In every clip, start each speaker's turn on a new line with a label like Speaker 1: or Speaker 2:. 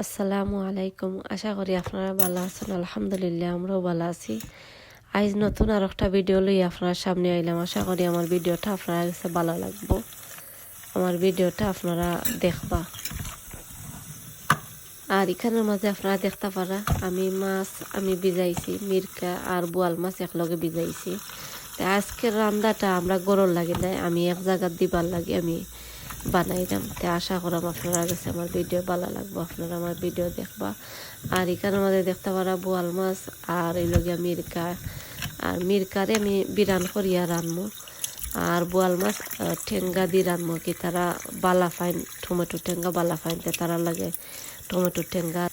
Speaker 1: আসসালামু আলাইকুম। আশা করি আপনারা ভালো আছেন। আলহামদুলিল্লাহ আমরাও ভালো আছি। আজ নতুন আর একটা ভিডিও লই আপনার সামনে আইলাম। আশা করি আমার ভিডিওটা আপনার কাছে ভালো লাগবো। আমার ভিডিওটা আপনারা দেখবা। আর এখানের মাঝে আপনারা দেখতে পারা আমি ভিজাইছি মিরকা আর বোয়াল মাছ একলগে ভিজাইছি। আজকের রান্নাটা আমরা গরম লাগে নাই, আমি এক জায়গার দিবার লাগে আমি বানাইলাম। আশা করাম আপনারা কাছে আমার ভিডিও ভালো লাগবো, আপনারা আমার ভিডিও দেখবা। আর এখানে আমাদের দেখতে পারা বোয়াল মাছ আর এই লগে মিরকা, আর মিরকারে আমি বিরান করিয়া রানমু, আর বোয়াল মাছ ঠেঙ্গা দিয়ে রানমু। কি তারা বালা ফাইন টমেটো ঠেঙ্গা বালা ফাইনতে তারা লাগে টমেটো ঠেঙ্গা।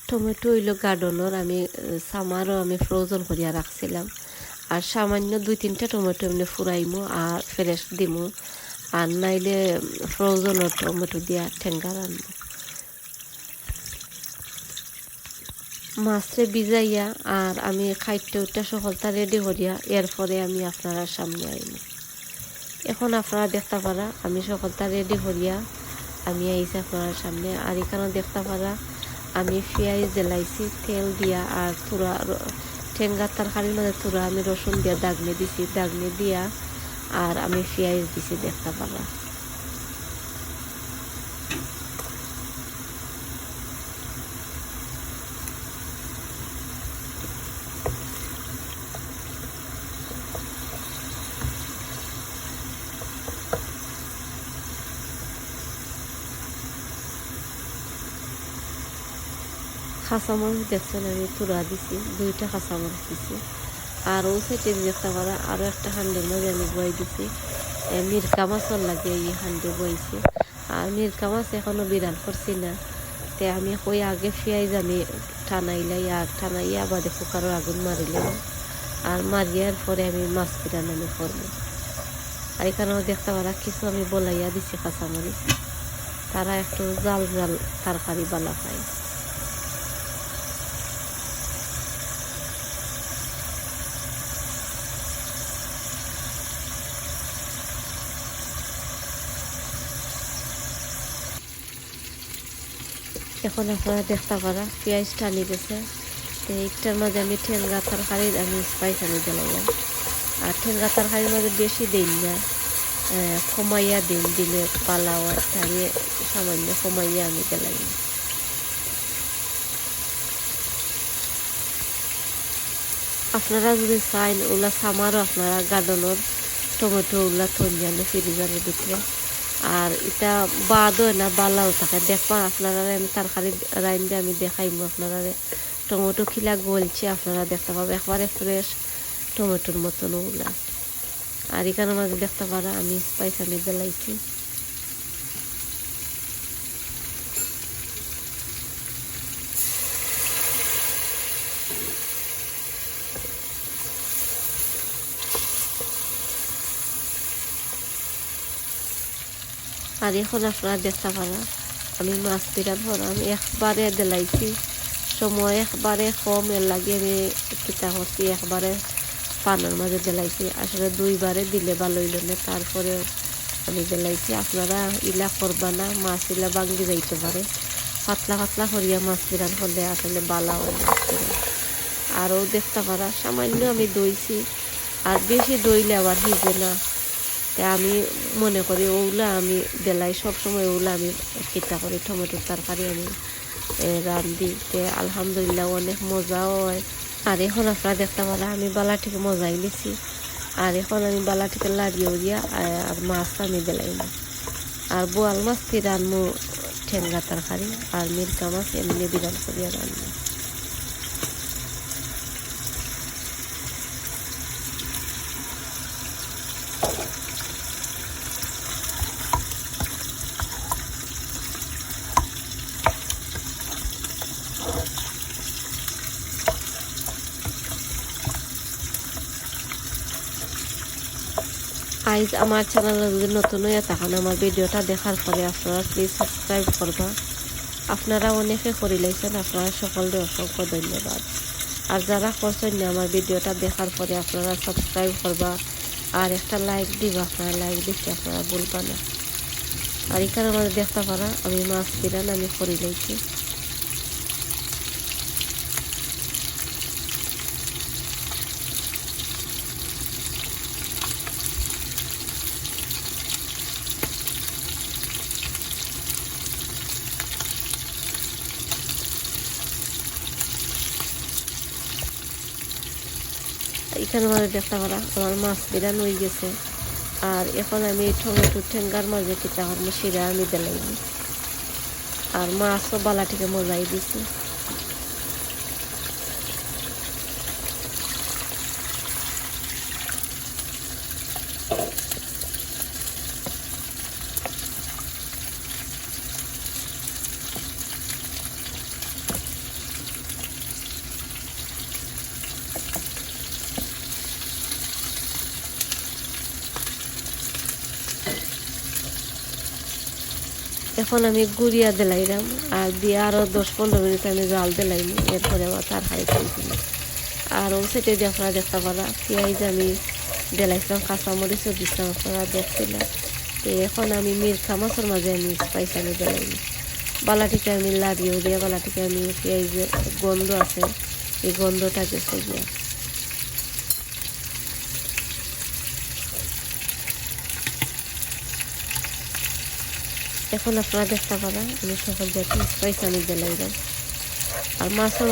Speaker 1: টমেটো হইল গার্ডনের আমি সামারও আমি ফ্রোজন করিয়া রাখছিলাম। আর সামান্য 2-3টা টমেটো এমনি ফুরাইমু আর ফ্রেশ দিমু, আর নাইলে ফ্রোজনের টমেটো দিয়া ঠেঙ্গা রানবো। মাছরে ভিজাইয়া আর আমি খাইতে উঠটা সকলটা রেডি করিয়া এরপরে আমি আপনারা সামনে আইনি। এখন আপনারা দেখতে পারা আমি সকলটা রেডি করিয়া আমি আইছি আপনার সামনে। আর এখানে দেখতে পারা আমি পেঁয়াজ জ্বালাইছি তেল দিয়া, আর তুরা ঠেঙ্গার তরকারির মধ্যে তুরা আমি রসুন দিয়া দাগনি দিছি, দাগনি দিয়া আর আমি পেঁয়াজ দিছি দেখতে পারা। কাঁচামরিচ দেখছেন আমি তুরা দিছি, 2টা কাঁচামরিচ দিছি। আর ও সাইডে দেখতে পারা আরও একটা হান্ডির মধ্যে আমি বই দিছি মিরকা মাছর লাগে এই হান্ডি বইছি। আর মিরকা মাছ এখনো বিরান করছি না, আমি কই আগে পেঁয়াজ আমি টানাইলাই, আর টানাইয়া বাদে কুকারের আগুন মারিলাম, আর মারিয়ার পরে আমি মাছ বিরান আমি করবো। আর এখানেও দেখতে পারা কিছু আমি বলাইয়া দিছি কাঁচামরিচ, তারা একটু জাল জাল তরকারি বালা পায়। এখন আপনারা দেখতে পারা পেঁয়াজ টানি গেছে, তো একটার মাঝে আমি ঠেঙ্গা তরকারির আমি স্পাইস আমি জ্বালাইলাম। আর ঠেঙ্গা তরকারির মাঝে বেশি দিন না, কমাইয়া দিলে পালাও, আর আমি সামান্য কমাইয়া আমি জ্বালাইলাম। আপনারা যদি চাইন ওগুলা সামারও আপনারা গার্ডেনের টমেটো ওগুলা থঞ্জানো ফ্রিজারের ভিতরে, আর এটা বাদ হয় না বালাও থাকে দেখবা। আপনারা আমি তরকারি রাইন্দে আমি দেখাইমু আপনারা টমেটো খিলা গলছে, আপনারা দেখতে পাবে একবারে ফ্রেশ টমেটোর মতন ওগুলা। আর এখানে মাঝে দেখতে পারা আমি স্পাইস আমি জ্বালাইছি। আর এখন আপনারা দেখতে পারা আমি মাছ বিরান হরা আমি একবারে দিলাইছি, সময় একবারে কম এর লাগে আমি কিতা করছি একবারে পানার মাঝে দিলাইছি। আসলে 2বারে দিলে ভালো হইল না, তারপরে আমি দিলাইছি। আপনারা ইলা করবা না, মাছ ইলা ভাঙ্গি যাইতে পারে, পাতলা পাতলা করিয়া মাছ বিরান করলে আসলে বালা হয় মাছ বিরান। আরও দেখতে পারা সামান্য আমি দইছি, আর বেশি দইলে আবার হিজে না, আমি মনে করি ওগুলা আমি বেলাই সবসময় ওগুলা আমি কিতা করি টমেটোর তরকারি আমি রান্ধি, আলহামদুলিল্লাহ অনেক মজাও হয়। আর এখন আপনারা দেখতে পারা আমি বালা থেকে মজাই নিছি, আর এখন আমি বালা থেকে লাড়িয়ে উড়িয়া আর মাছ আমি বেলাই না। আর বোয়াল মাছ কি রানমু ঠেঙ্গা তরকারি, আর মিরকা মাছ এমনি বিরান করিয়া রানবো। আইজ আমার চ্যানেলে যদি নতুন হয়ে থাকেন আমার ভিডিওটা দেখার পরে আপনারা প্লিজ সাবস্ক্রাইব করবা। আপনারা অনেকে করে লাইছেন, আপনারা সকলকে অসংখ্য ধন্যবাদ। আর যারা করছেন না আমার ভিডিওটা দেখার পরে আপনারা সাবস্ক্রাইব করবা আর একটা লাইক দিবা, আপনারা লাইক দিতে আপনারা ভুলবা না। আর এখানে আমাদের দেখতে পারা আমি মাছ বিরান আমি করে লাইছি। দেখছেন মাঝে দেখতে পারা আমার মাছ বিরান হয়ে গেছে। আর এখন আমি টমেটো ঠেঙ্গার মাঝে কিতা করবো শিরা আমি দিলাইনি, আর মাছও বালাটিকে মজাই দিছি। এখন আমি গুড়িয়া দিলাইলাম, আর দিয়ে আরও 10-15 মিনিট আমি জাল দিলাইনি। এরপরে আমার তরকারি তুলছিল। আর ও সেটে দিয়ে আপনারা দেখতে পারা পেঁয়াজ আমি দিলাইছিলাম, কাঁচামরিচও দিচ্ছিলাম, আপনারা দেখছিলাম। তো এখন আমি মিরকা মাছের মাঝে আমি স্পাইস আমি দিলাইনি। বালাটিকে আমি লাড়িয়েও দিয়ে বালাটিকে আমি পেঁয়াজের গন্ধ আছে এই গন্ধটা গেছে গিয়া। এখন আপনারা দেখতে পারা আমি সকল জাতীয় স্পাইস আমি দিলাইলাম। আর মাছের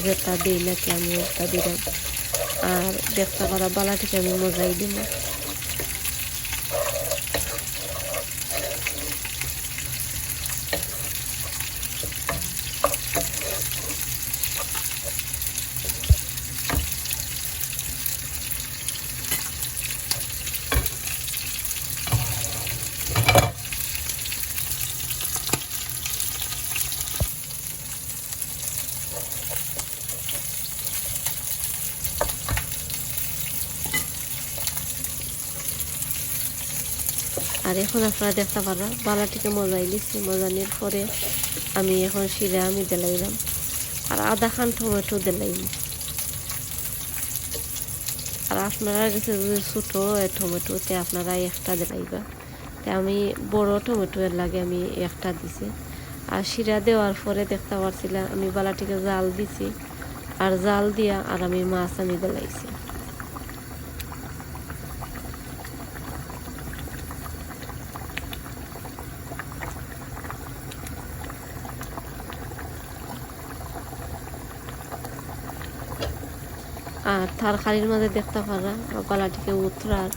Speaker 1: যেটা দিই নাকি আমি ওটা দিলাম। আর দেখতে পারা বালাটিকে আমি মজাই দিব। আর এখন আপনারা দেখতে পারা বালাটিকে মজাই দিচ্ছি। মজানির পরে আমি এখন শিরা আমি দিলাইলাম, আর আধা খান টমেটো দিলাইম। আর আপনারা কাছে যদি ছোটো টমেটোতে আপনারা একটা দিলাইবা, তে আমি বড় টমেটো এর লাগে আমি একটা দিছি। আর শিরা দেওয়ার পরে দেখতে পারছিলাম আমি বালাটিকে জাল দিছি, আর জাল দিয়া আর আমি মাছ আমি দিলাইছি। আর তরকারির মাঝে দেখতে পারা গলাটিকে উতরার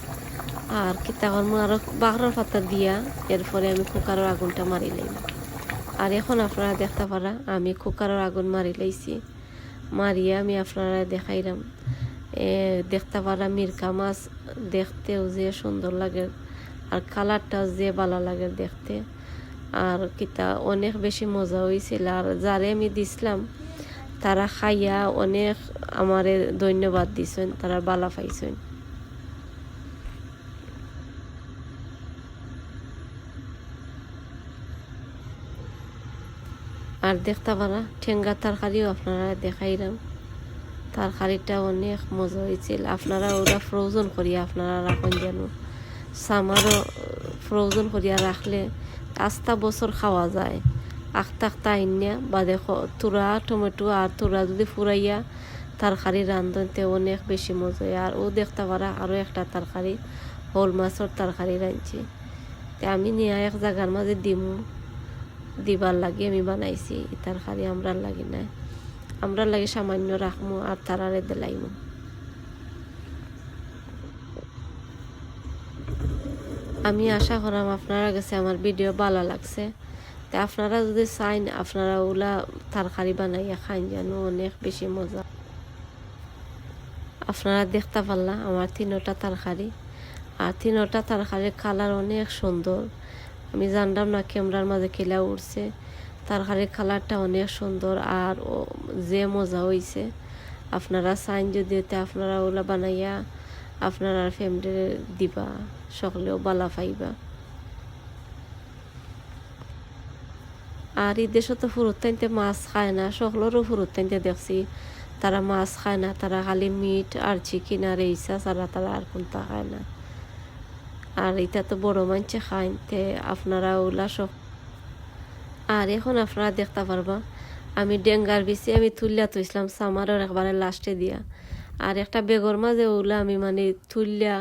Speaker 1: আর কিতা করবো আরো বাঘরের পাতা দিয়া এরপরে আমি কুকারের আগুনটা মারি লাইম। আর এখন আপনারা দেখতে পারা আমি কুকারের আগুন মারি লাইছি। মারিয়া আমি আপনারা দেখাইলাম। দেখতে পারা মিরকা মাছ দেখতেও যে সুন্দর লাগে, আর কালারটাও যে ভালো লাগে দেখতে। আর কিতা অনেক বেশি মজা হয়েছিল। আর যারে আমি দিছিলাম তারা খাইয়া অনেক আমারে ধন্যবাদ দিছেন, তারা বালা পাইছেন। আর দেখতে পারা ঠেঙ্গা তরকারিও আপনারা দেখাইলাম। তরকারিটা অনেক মজা হয়েছিল। আপনারা ওরা ফ্রোজেন করিয়া আপনারা রাখুন যেন, সামারও ফ্রোজেন করিয়া রাখলে আস্তা বছর খাওয়া যায়। আখতা আইনিয়া বা দেখো তুরা টমেটো আর তুরা যদি ফুরাইয়া তরকারি রান্ধতে অনেক বেশি মজা হয়। আর ও দেখতে পারা আরও একটা তরকারি হোল মাছের তরকারি রাঁধছি। তে আমি নিয়ে এক জায়গার মাঝে দিবার লাগে আমি বানাইছি। এই তরকারি আমরা লাগি না, আমরা লাগে সামান্য রাখবো আর তারারে দিলাইমু। আমি আশা করাম আপনারা কাছে আমার ভিডিও ভালো লাগছে। তা আপনারা যদি চাইন আপনারা ওলা তরকারি বানাইয়া খাইন যেন অনেক বেশি মজা। আপনারা দেখতে পারলাম আমার 3টা তরকারি, আর 3টা তরকারির কালার অনেক সুন্দর। আমি জানলাম না ক্যামেরার মাঝে কিলা উঠছে। তরকারির কালারটা অনেক সুন্দর আর যে মজা হয়েছে। আপনারা চাইন যদি আপনারা ওলা বানাইয়া আপনারা ফ্যামিলি দিবা, সকলেও বালা পাইবা। আর এই দেশে তো ফুরুত টাইনতে মাছ খায় না, সকলেরও ফুরুত টাইনতে দেখছি তারা মাছ খায় না, তারা খালি মিট আর চিকেন আর এইসা ছাড়া তারা আর কোনটা খায় না। আর এটা তো বড় মানুষে খায়, তে আপনারা ওলা সব। আর এখন আপনারা দেখতে পারবা আমি ডেঙ্গার বিচি আমি তুলিয়া তুইছিলাম সামারের একবারে লাস্টে দিয়া। আর একটা বেগর মাঝে ওলা আমি মানে তুলিয়া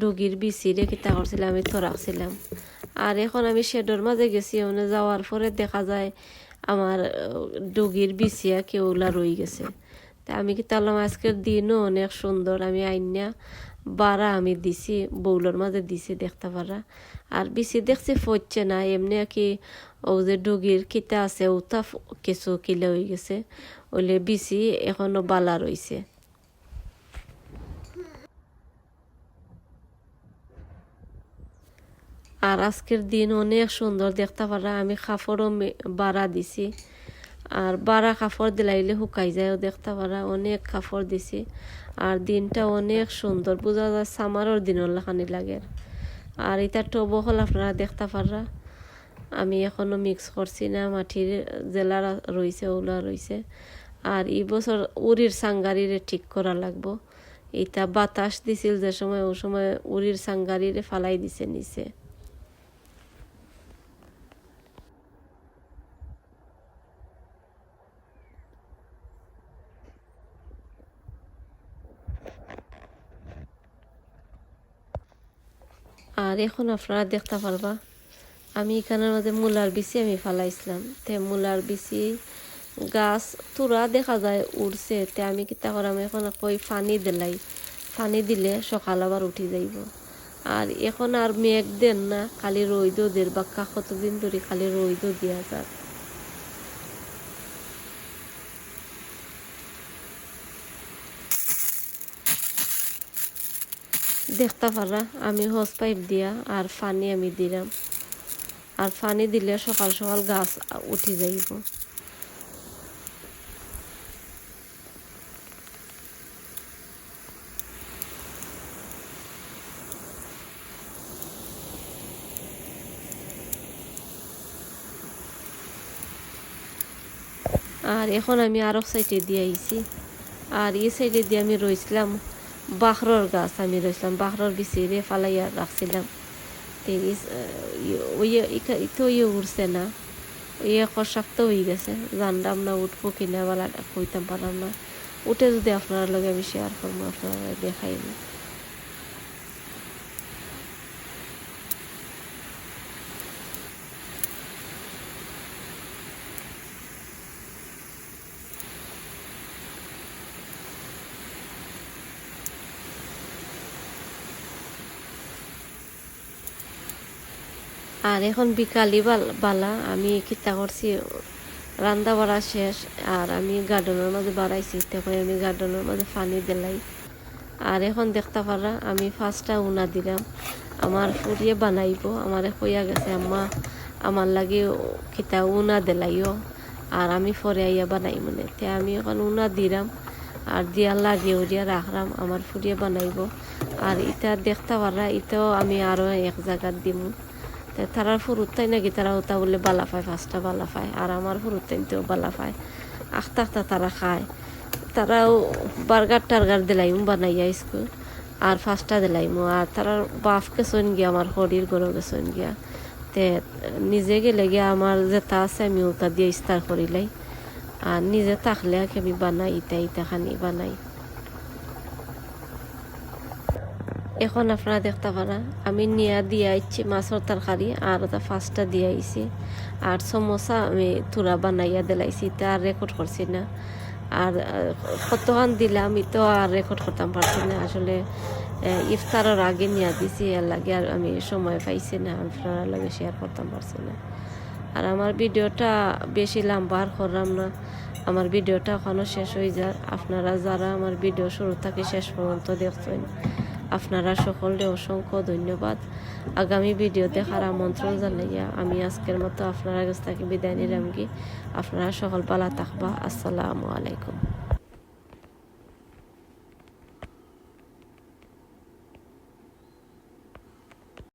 Speaker 1: ডুগির বিচি রে কিতা করছিলাম আমি তো রাখছিলাম। আর এখন আমি শেডর মাঝে গেছি, ওখানে যাওয়ার পরে দেখা যায় আমার ডুগির বিচিয়া কেউলা রয়ে গেছে। তা আমি কি তাহলে আজকের দিনও অনেক সুন্দর। আমি আইনা বারা আমি দিছি বউলের মাঝে দিছি দেখতে পারা। আর বেশি দেখছি ফচ্ছে না, এমনি কি ও যে ডুগির কিতা আছে ওটা কিছু কিলে হয়ে গেছে, ওইলে বেশি এখনো বালা রইছে। আর আজকের দিন অনেক সুন্দর দেখতে পারা। আমি কাপড়ও বাড়া দিছি, আর বাড়া কাপড় দিলাইলে শুকাই যায়ও দেখতে পারা। অনেক কাপড় দিছি আর দিনটা অনেক সুন্দর, বোঝা যায় সামারের দিনের লাখানি লাগে। আর এটা টবও হল আপনারা দেখতে পারা। আমি এখনো মিক্স করছি না, মাটির জেলা রয়েছে ওলা রয়েছে। আর এই বছর উড়ির সাঙ্গারিরে ঠিক করা লাগবো। এটা বাতাস দিছিল যে সময়, ও সময় উড়ির সাঙ্গারিরে ফালাই দিছে নিচে। আর এখন আপনারা দেখতে পারবা আমি এখানের মধ্যে মূলার বিচি আমি ফালাইছিলাম। তে মূলার বিচি গাছ তুরা দেখা যায় উড়ছে। তে আমি কিতা করাম এখন কই পানি দিলাই, পানি দিলে সকাল আবার উঠি যাইব। আর এখন আর মেঘ দেন না, খালি রইদও দের বাক্কা কতদিন ধরে খালি রইদও দিয়া যাক। দেখতে পারা আমি হোস পাইপ দিয়া আর পানি আমি দিলাম। আর পানি দিলে সকাল সকাল গাছ উঠি যাইব। আর এখন আমি আরো সাইডে দিয়ে আইছি। আর এই সাইডে দিয়ে আমি রইছিলাম বাখরর গাছ, আমি রইছিলাম বাখরর বিচিরে ফালাইয়া রাখছিলাম। তো ইয়ে উঠছে না, ইয়ে কষাক্ত হয়ে গেছে। জানলাম না উঠবো কিনা বলা কইতাম পারলাম না। উঠে যদি আপনার লগে আমি শেয়ার করবো, আপনারা দেখাইব। আর এখন বিকালি বালা আমি কিতা করছি, রান্না বাড়া শেষ। আর আমি গার্ডেনের মাঝে বাড়াইছি, তারপরে আমি গার্ডেনের মাঝে পানি দিলাই। আর এখন দেখতে পারা আমি ফার্স্টটা উনা দিলাম। আমার ফুরিয়ে বানাইব, আমার কইয়া গেছে আম্মা আমার লাগে কিতা উনা দিলাইও, আর আমি পরে আইয়া বানাই মনে। তে আমি এখন উনা দিলাম আর দিয়া লাগিয়ে উড়িয়া রাখলাম, আমার ফুরিয়ে বানাইব। আর এটা দেখতে পারা এটাও আমি আরো এক জায়গার দিমু। তারার ফুরুত্তাই নাকি তারা ওটা বললে বালা পায়, ফার্স্টটা বালা পায়। আর আমার ফুরুত্তাইতেও বালা পায়, আখতা আখতা তারা খায়। তারাও বার্গার টার্গার দিলাইম বানাইয়া স্কুল, আর ফার্স্টটা দিলাইমু। আর তারার বাপকে চইন গিয়া আমার শরীর গরো গেছন গিয়া। তে নিজে গেলে গিয়া আমার যেটা আছে আমি ওটা দিয়ে ইস্তার করিলাই। আর নিজে থাকলে আমি বানাই ইটা ইটা খানি বানাই। এখন আপনারা দেখতে পারা আমি নিয়া দিয়ে আইছি মাছের তরকারি, আর ওটা ফার্স্টটা দিয়ে আইছি। আর সমোসা আমি তুরা বানাইয়া দিলাইছি, তা আর রেকর্ড করছি না। আর কতক্ষণ দিলাম তো আর রেকর্ড করতাম পারছি না। আসলে ইফতারের আগে নিয়ে দিছি, এর লাগে আর আমি সময় পাইছি না, আপনারা লাগে শেয়ার করতাম পারছি না। আর আমার ভিডিওটা বেশি লম্বা আর করলাম না, আমার ভিডিওটা এখনও শেষ হয়ে যায়। আপনারা যারা আমার ভিডিও শুরু থেকে শেষ পর্যন্ত দেখছেন, আপনারা সকলকে অসংখ্য ধন্যবাদ। আগামী ভিডিও দেখার আমন্ত্রণ জানাইয়া আমি আজকের মতো আপনারা কাছ থেকে বিদায় নিলাম। কি আপনারা সকল ভালো থাকবা। আসসালামু আলাইকুম।